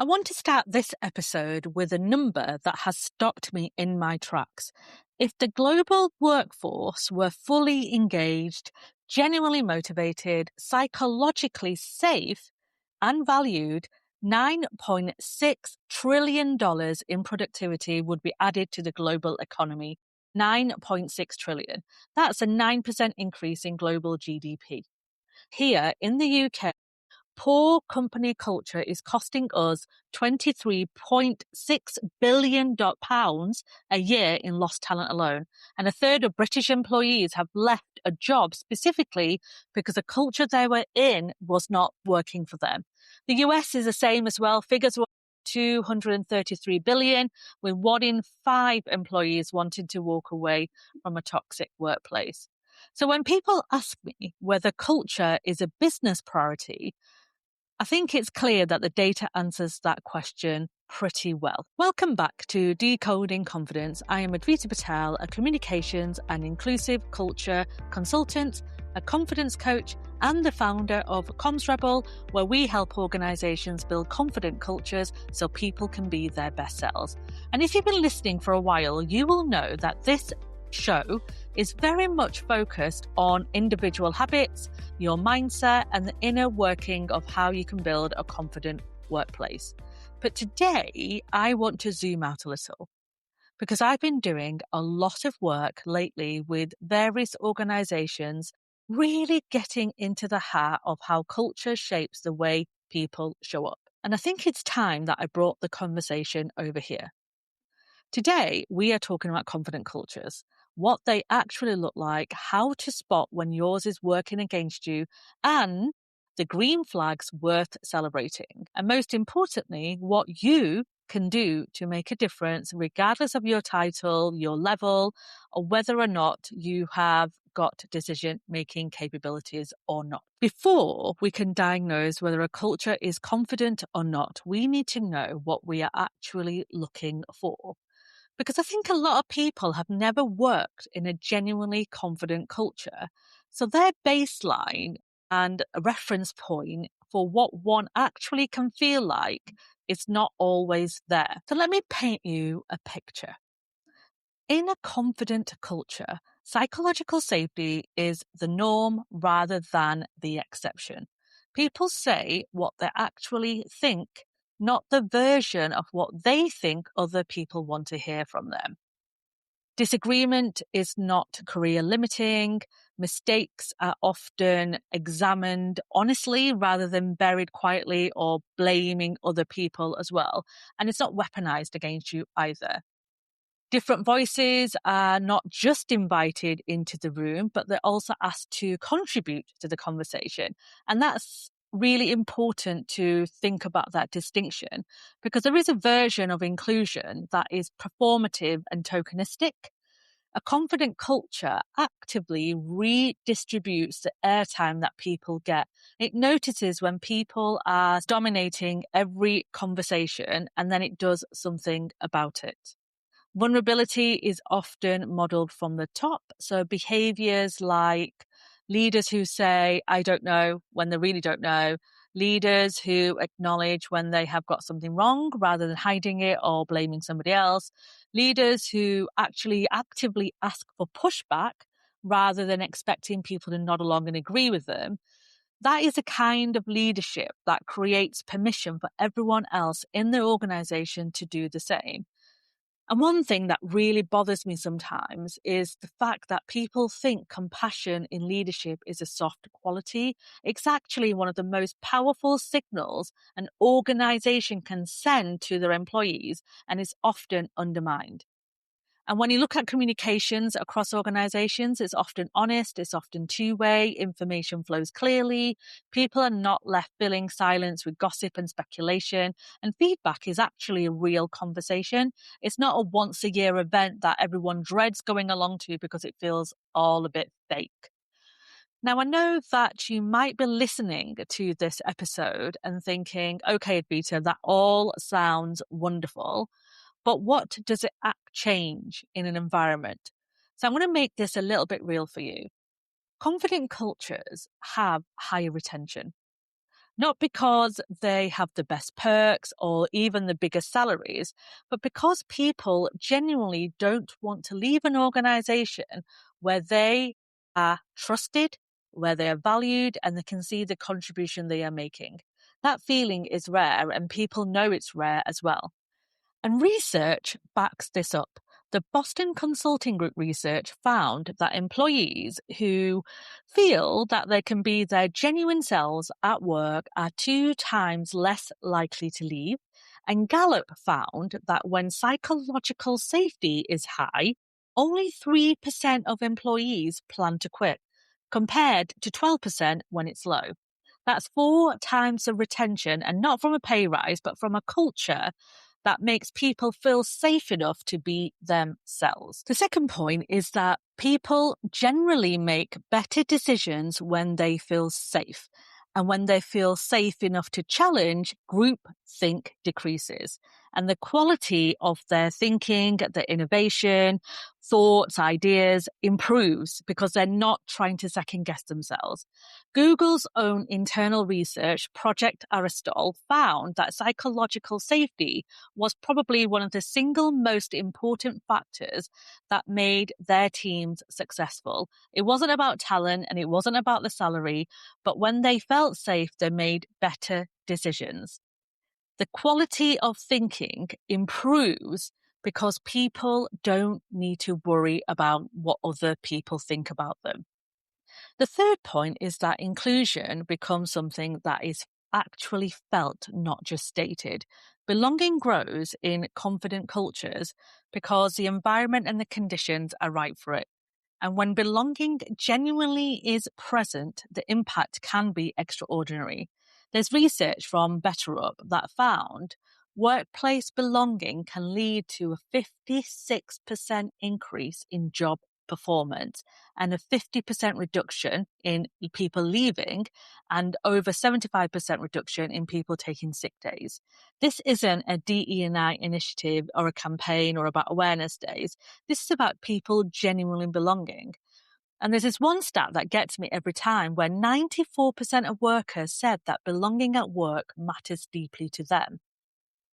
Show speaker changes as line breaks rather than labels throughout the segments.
I want to start this episode with a number that has stopped me in my tracks. If the global workforce were fully engaged, genuinely motivated, psychologically safe, and valued, $9.6 trillion in productivity would be added to the global economy. 9.6 trillion. That's a 9% increase in global GDP. Here in the UK, poor company culture is costing us £23.6 billion a year in lost talent alone. And a third of British employees have left a job specifically because the culture they were in was not working for them. The US is the same as well. Figures were 233 billion, with 1 in 5 employees wanting to walk away from a toxic workplace. So when people ask me whether culture is a business priority, I think it's clear that the data answers that question pretty well. Welcome back to Decoding Confidence. I am Advita Patel, a communications and inclusive culture consultant, a confidence coach, and the founder of Comms Rebel, where we help organisations build confident cultures so people can be their best selves. And if you've been listening for a while, you will know that this show is very much focused on individual habits, your mindset, and the inner working of how you can build a confident workplace. But today, I want to zoom out a little because I've been doing a lot of work lately with various organizations, really getting into the heart of how culture shapes the way people show up. And I think it's time that I brought the conversation over here. Today, we are talking about confident cultures, what they actually look like, how to spot when yours is working against you, and the green flags worth celebrating. And most importantly, what you can do to make a difference, regardless of your title, your level, or whether or not you have got decision-making capabilities or not. Before we can diagnose whether a culture is confident or not, we need to know what we are actually looking for. Because I think a lot of people have never worked in a genuinely confident culture. So their baseline and a reference point for what one actually can feel like is not always there. So let me paint you a picture. In a confident culture, psychological safety is the norm rather than the exception. People say what they actually think, not the version of what they think other people want to hear from them. Disagreement is not career limiting. Mistakes are often examined honestly rather than buried quietly or blaming other people as well. And it's not weaponized against you either. Different voices are not just invited into the room, but they're also asked to contribute to the conversation. And that's really important to think about that distinction, because there is a version of inclusion that is performative and tokenistic. A confident culture actively redistributes the airtime that people get. It notices when people are dominating every conversation, and then it does something about it. Vulnerability is often modeled from the top. So behaviours like leaders who say, I don't know, when they really don't know, leaders who acknowledge when they have got something wrong rather than hiding it or blaming somebody else, leaders who actually actively ask for pushback rather than expecting people to nod along and agree with them. That is a kind of leadership that creates permission for everyone else in the organisation to do the same. And one thing that really bothers me sometimes is the fact that people think compassion in leadership is a soft quality. It's actually one of the most powerful signals an organization can send to their employees, and is often undermined. And when you look at communications across organizations, it's often honest, it's often two-way, information flows clearly, people are not left filling silence with gossip and speculation, and feedback is actually a real conversation. It's not a once-a-year event that everyone dreads going along to because it feels all a bit fake. Now, I know that you might be listening to this episode and thinking, okay, Advita, that all sounds wonderful. But what does it change in an environment? So I'm going to make this a little bit real for you. Confident cultures have higher retention. Not because they have the best perks or even the biggest salaries, but because people genuinely don't want to leave an organization where they are trusted, where they are valued, and they can see the contribution they are making. That feeling is rare, and people know it's rare as well. And research backs this up. The Boston Consulting Group research found that employees who feel that they can be their genuine selves at work are 2 times less likely to leave. And Gallup found that when psychological safety is high, only 3% of employees plan to quit, compared to 12% when it's low. That's 4 times the retention, and not from a pay rise, but from a culture that makes people feel safe enough to be themselves. The second point is that people generally make better decisions when they feel safe. And when they feel safe enough to challenge, group think decreases. And the quality of their thinking, their innovation, thoughts, ideas improves because they're not trying to second guess themselves. Google's own internal research, Project Aristotle, found that psychological safety was probably one of the single most important factors that made their teams successful. It wasn't about talent and it wasn't about the salary, but when they felt safe, they made better decisions. The quality of thinking improves because people don't need to worry about what other people think about them. The third point is that inclusion becomes something that is actually felt, not just stated. Belonging grows in confident cultures because the environment and the conditions are right for it. And when belonging genuinely is present, the impact can be extraordinary. There's research from BetterUp that found workplace belonging can lead to a 56% increase in job performance and a 50% reduction in people leaving and over 75% reduction in people taking sick days. This isn't a DE&I initiative or a campaign or about awareness days. This is about people genuinely belonging. And there's this one stat that gets me every time where 94% of workers said that belonging at work matters deeply to them.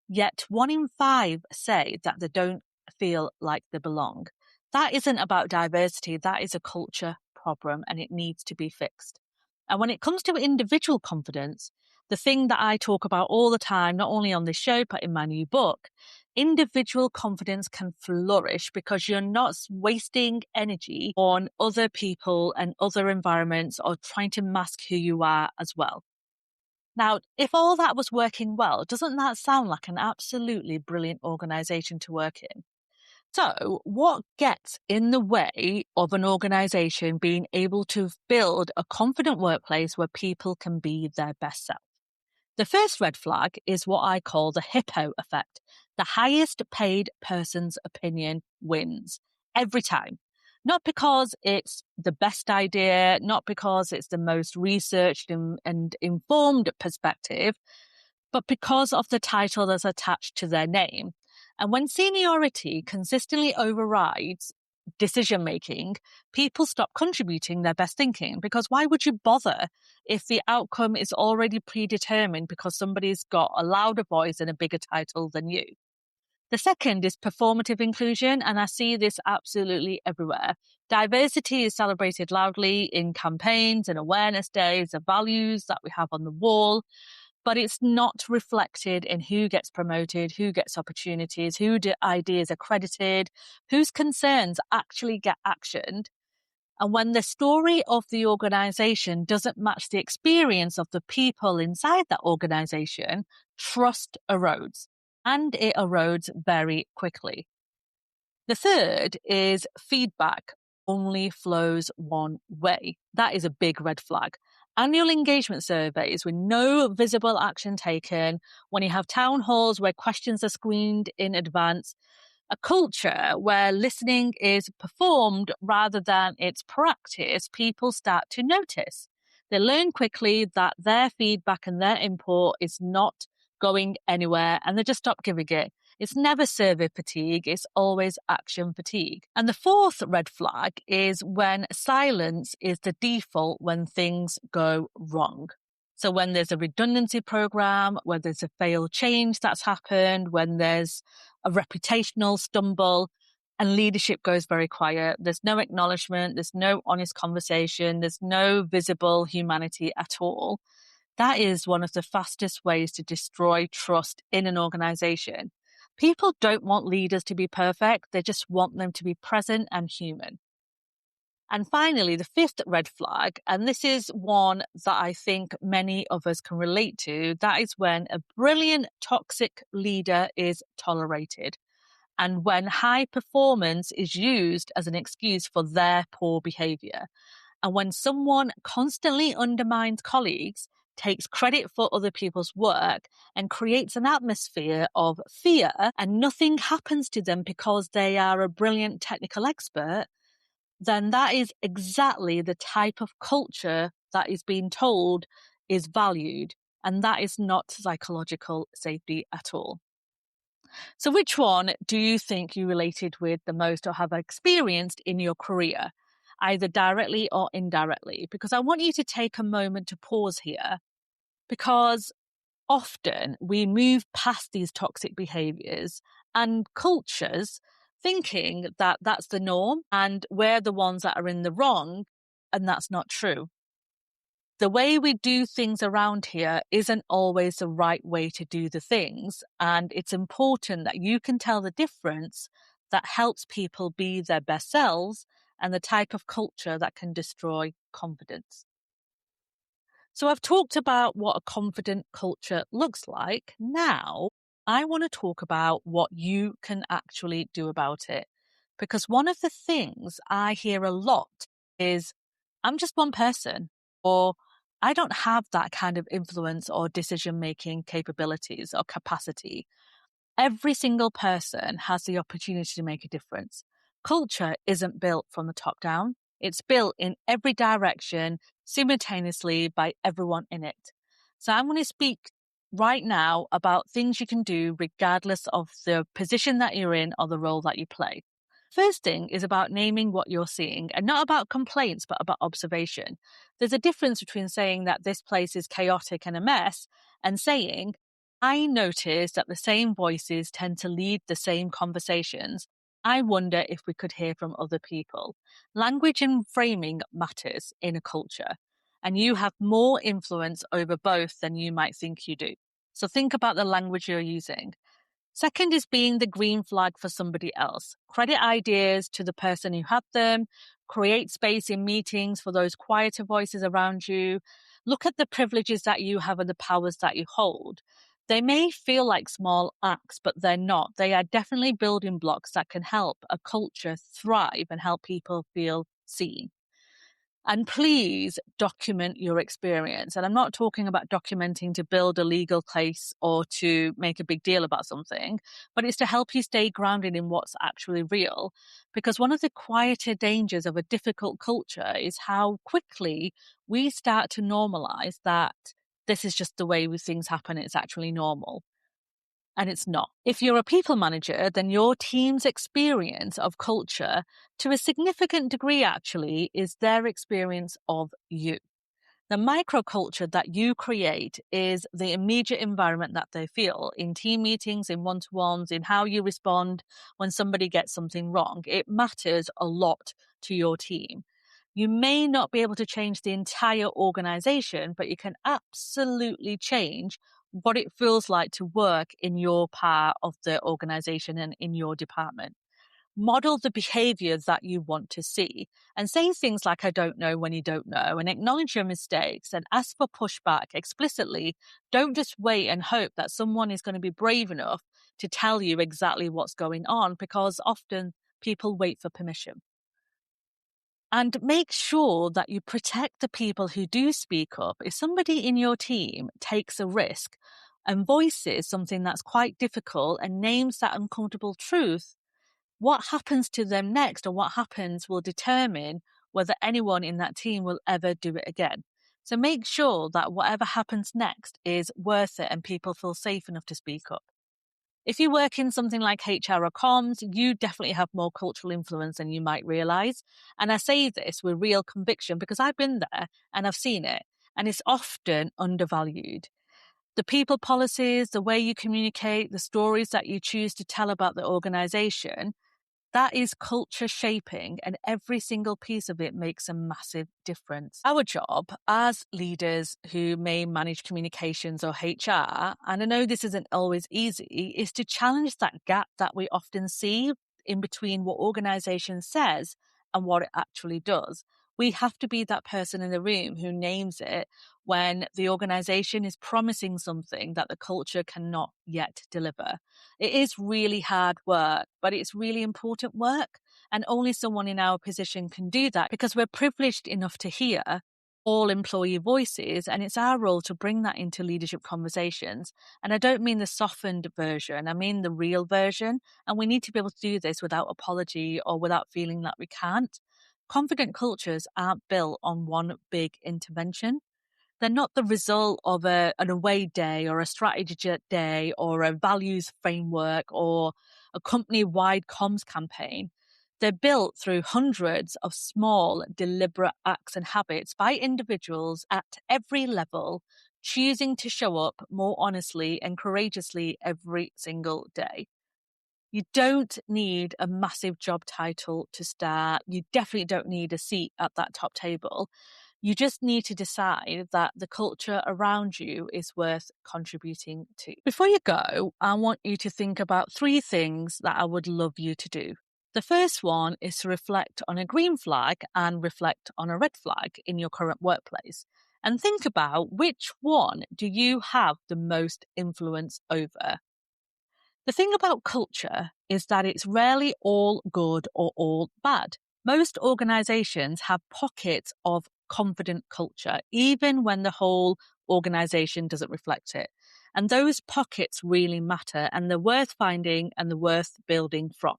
Yet 1 in 5 say that they don't feel like they belong. That isn't about diversity. That is a culture problem and it needs to be fixed. And when it comes to individual confidence, the thing that I talk about all the time, not only on this show, but in my new book, individual confidence can flourish because you're not wasting energy on other people and other environments or trying to mask who you are as well. Now, if all that was working well, doesn't that sound like an absolutely brilliant organisation to work in? So, what gets in the way of an organisation being able to build a confident workplace where people can be their best self? The first red flag is what I call the hippo effect. The highest paid person's opinion wins every time. Not because it's the best idea, not because it's the most researched and informed perspective, but because of the title that's attached to their name. And when seniority consistently overrides decision-making, people stop contributing their best thinking, because why would you bother if the outcome is already predetermined because somebody's got a louder voice and a bigger title than you? The second is performative inclusion, and I see this absolutely everywhere. Diversity is celebrated loudly in campaigns and awareness days, the values that we have on the wall, but it's not reflected in who gets promoted, who gets opportunities, ideas are credited, whose concerns actually get actioned. And when the story of the organization doesn't match the experience of the people inside that organization, trust erodes, and it erodes very quickly. The third is feedback only flows one way. That is a big red flag. Annual engagement surveys with no visible action taken, when you have town halls where questions are screened in advance, a culture where listening is performed rather than it's practiced, people start to notice. They learn quickly that their feedback and their input is not going anywhere, and they just stop giving it. It's never survey fatigue, it's always action fatigue. And the fourth red flag is when silence is the default when things go wrong. So when there's a redundancy program, when there's a failed change that's happened, when there's a reputational stumble and leadership goes very quiet, there's no acknowledgement, there's no honest conversation, there's no visible humanity at all. That is one of the fastest ways to destroy trust in an organization. People don't want leaders to be perfect. They just want them to be present and human. And finally, the fifth red flag, and this is one that I think many of us can relate to, that is when a brilliant toxic leader is tolerated and when high performance is used as an excuse for their poor behavior. And when someone constantly undermines colleagues, takes credit for other people's work, and creates an atmosphere of fear, and nothing happens to them because they are a brilliant technical expert, then that is exactly the type of culture that is being told is valued. And that is not psychological safety at all. So which one do you think you related with the most or have experienced in your career, either directly or indirectly? Because I want you to take a moment to pause here, because often we move past these toxic behaviors and cultures thinking that that's the norm and we're the ones that are in the wrong, and that's not true. The way we do things around here isn't always the right way to do the things, and it's important that you can tell the difference that helps people be their best selves and the type of culture that can destroy confidence. So I've talked about what a confident culture looks like. Now, I want to talk about what you can actually do about it. Because one of the things I hear a lot is, I'm just one person, or I don't have that kind of influence or decision-making capabilities or capacity. Every single person has the opportunity to make a difference. Culture isn't built from the top down. It's built in every direction simultaneously by everyone in it. So I'm going to speak right now about things you can do regardless of the position that you're in or the role that you play. First thing is about naming what you're seeing, and not about complaints, but about observation. There's a difference between saying that this place is chaotic and a mess and saying, I notice that the same voices tend to lead the same conversations. I wonder if we could hear from other people. Language and framing matters in a culture, and you have more influence over both than you might think you do. So think about the language you're using. Second is being the green flag for somebody else. Credit ideas to the person who had them. Create space in meetings for those quieter voices around you. Look at the privileges that you have and the powers that you hold. They may feel like small acts, but they're not. They are definitely building blocks that can help a culture thrive and help people feel seen. And please document your experience. And I'm not talking about documenting to build a legal case or to make a big deal about something, but it's to help you stay grounded in what's actually real. Because one of the quieter dangers of a difficult culture is how quickly we start to normalize that this is just the way things happen. It's actually normal. And it's not. If you're a people manager, then your team's experience of culture, to a significant degree actually, is their experience of you. The microculture that you create is the immediate environment that they feel in team meetings, in one-to-ones, in how you respond when somebody gets something wrong. It matters a lot to your team. You may not be able to change the entire organization, but you can absolutely change what it feels like to work in your part of the organization and in your department. Model the behavior that you want to see and say things like, I don't know when you don't know, and acknowledge your mistakes and ask for pushback explicitly. Don't just wait and hope that someone is going to be brave enough to tell you exactly what's going on, because often people wait for permission. And make sure that you protect the people who do speak up. If somebody in your team takes a risk and voices something that's quite difficult and names that uncomfortable truth, what happens to them next or what happens will determine whether anyone in that team will ever do it again. So make sure that whatever happens next is worth it and people feel safe enough to speak up. If you work in something like HR or comms, you definitely have more cultural influence than you might realize. And I say this with real conviction because I've been there and I've seen it. and it's often undervalued. The people policies, the way you communicate, the stories that you choose to tell about the organisation, that is culture shaping, and every single piece of it makes a massive difference. Our job as leaders who may manage communications or HR, and I know this isn't always easy, is to challenge that gap that we often see in between what organisation says and what it actually does. We have to be that person in the room who names it when the organisation is promising something that the culture cannot yet deliver. It is really hard work, but it's really important work. And only someone in our position can do that because we're privileged enough to hear all employee voices, and it's our role to bring that into leadership conversations. And I don't mean the softened version, I mean the real version. And we need to be able to do this without apology or without feeling that we can't. Confident cultures aren't built on one big intervention. They're not the result of an away day or a strategy day or a values framework or a company-wide comms campaign. They're built through hundreds of small, deliberate acts and habits by individuals at every level, choosing to show up more honestly and courageously every single day. You don't need a massive job title to start. You definitely don't need a seat at that top table. You just need to decide that the culture around you is worth contributing to. Before you go, I want you to think about 3 things that I would love you to do. The first one is to reflect on a green flag and reflect on a red flag in your current workplace. And think about which one do you have the most influence over. The thing about culture is that it's rarely all good or all bad. Most organizations have pockets of confident culture, even when the whole organization doesn't reflect it. And those pockets really matter, and they're worth finding and they're worth building from.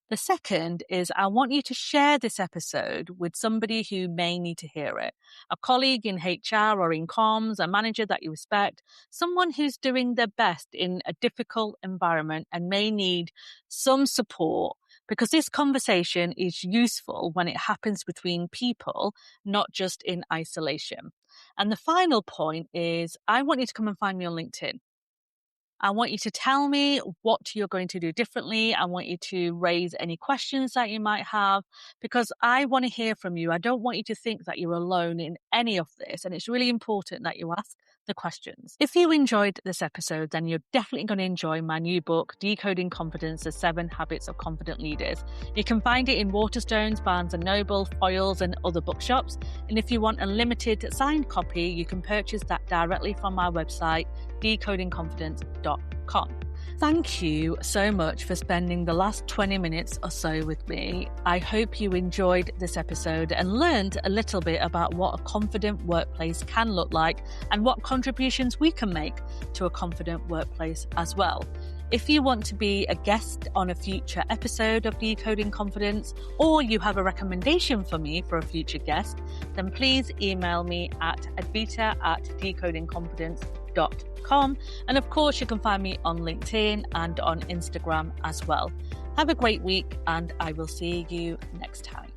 The second is I want you to share this episode with somebody who may need to hear it. A colleague in HR or in comms, a manager that you respect, someone who's doing their best in a difficult environment and may need some support, because this conversation is useful when it happens between people, not just in isolation. And the final point is I want you to come and find me on LinkedIn. I want you to tell me what you're going to do differently. I want you to raise any questions that you might have, because I want to hear from you. I don't want you to think that you're alone in any of this. And it's really important that you ask the questions. If you enjoyed this episode, then you're definitely going to enjoy my new book, Decoding Confidence, The 7 Habits of Confident Leaders. You can find it in Waterstones, Barnes & Noble, Foyles and other bookshops. And if you want a limited signed copy, you can purchase that directly from my website, decodingconfidence.com. Thank you so much for spending the last 20 minutes or so with me. I hope you enjoyed this episode and learned a little bit about what a confident workplace can look like and what contributions we can make to a confident workplace as well. If you want to be a guest on a future episode of Decoding Confidence, or you have a recommendation for me for a future guest, then please email me at advita@decodingconfidence.com. And of course, you can find me on LinkedIn and on Instagram as well. Have a great week, and I will see you next time.